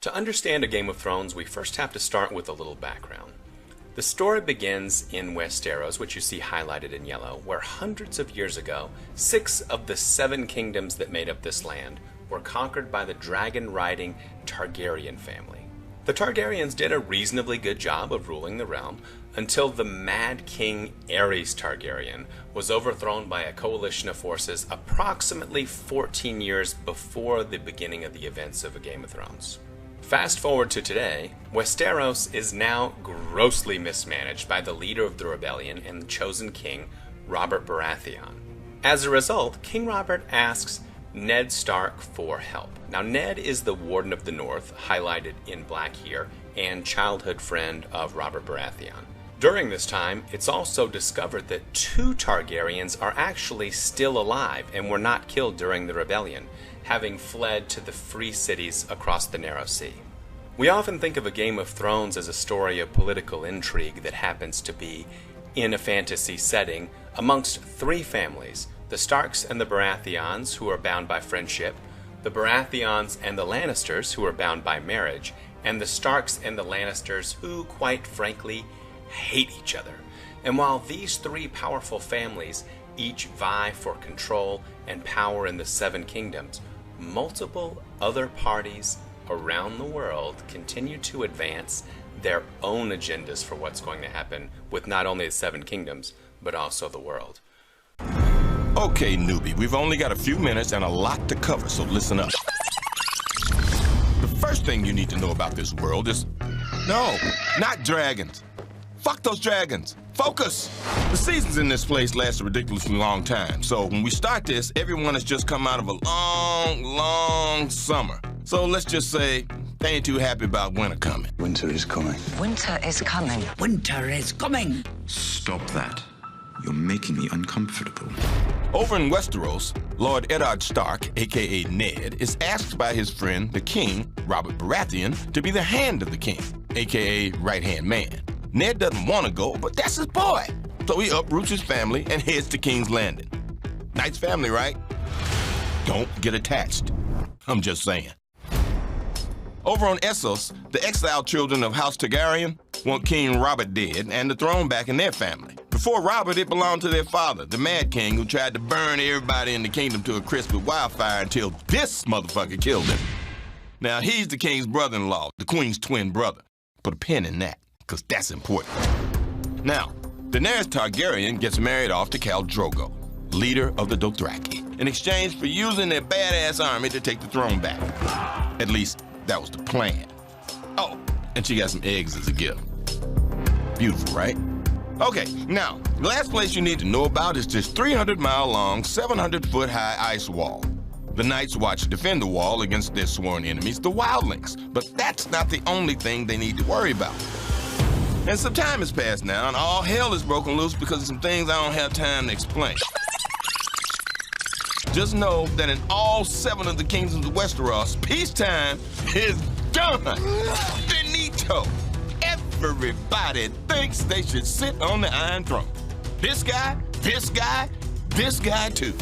To understand a Game of Thrones, we first have to start with a little background. The story begins in Westeros, which you see highlighted in yellow, where hundreds of years ago, 6 of the 7 kingdoms that made up this land were conquered by the dragon-riding Targaryen family. The Targaryens did a reasonably good job of ruling the realm until the Mad King Aerys Targaryen was overthrown by a coalition of forces approximately 14 years before the beginning of the events of A Game of Thrones. Fast forward to today, Westeros is now grossly mismanaged by the leader of the rebellion and the chosen king, Robert Baratheon. As a result, King Robert asks Ned Stark for help. Now, Ned is the Warden of the North, highlighted in black here, and childhood friend of Robert Baratheon. During this time, it's also discovered that 2 Targaryens are actually still alive and were not killed during the rebellion, having fled to the free cities across the Narrow Sea. We often think of A Game of Thrones as a story of political intrigue that happens to be in a fantasy setting amongst 3 families, the Starks and the Baratheons, who are bound by friendship, the Baratheons and the Lannisters, who are bound by marriage, and the Starks and the Lannisters, who, quite frankly, hate each other. And while these 3 powerful families each vie for control and power in the 7 kingdoms, multiple other parties around the world continue to advance their own agendas for what's going to happen with not only the 7 kingdoms, but also the world. Okay, newbie, we've only got a few minutes and a lot to cover, so listen up. The first thing you need to know about this world is... No, not dragons. Fuck those dragons. Focus! The seasons in this place last a ridiculously long time, so when we start this, everyone has just come out of a long summer. So let's just say they ain't too happy about winter coming. Winter is coming. Winter is coming. Winter is coming. Stop that. You're making me uncomfortable. Over in Westeros, Lord Eddard Stark, a.k.a. Ned, is asked by his friend, the king, Robert Baratheon, to be the hand of the king, a.k.a. right-hand man. Ned doesn't want to go, but that's his boy. So he uproots his family and heads to King's Landing. Nice family, right? Don't get attached. I'm just saying. Over on Essos, the exiled children of House Targaryen want King Robert dead and the throne back in their family. Before Robert, it belonged to their father, the Mad King, who tried to burn everybody in the kingdom to a crisp with wildfire until this motherfucker killed him. Now, he's the king's brother-in-law, the queen's twin brother. Put a pin in that, because that's important. Now, Daenerys Targaryen gets married off to Khal Drogo, leader of the Dothraki, in exchange for using their badass army to take the throne back. At least, that was the plan. Oh, and she got some eggs as a gift. Beautiful, right? Okay, now, the last place you need to know about is this 300-mile-long, 700-foot-high ice wall. The Night's Watch defend the wall against their sworn enemies, the Wildlings, but that's not the only thing they need to worry about. And some time has passed now, and all hell is broken loose because of some things I don't have time to explain. Just know that in all 7 of the kingdoms of Westeros, peacetime is done. Finito. Everybody thinks they should sit on the Iron Throne. This guy, this guy, this guy too.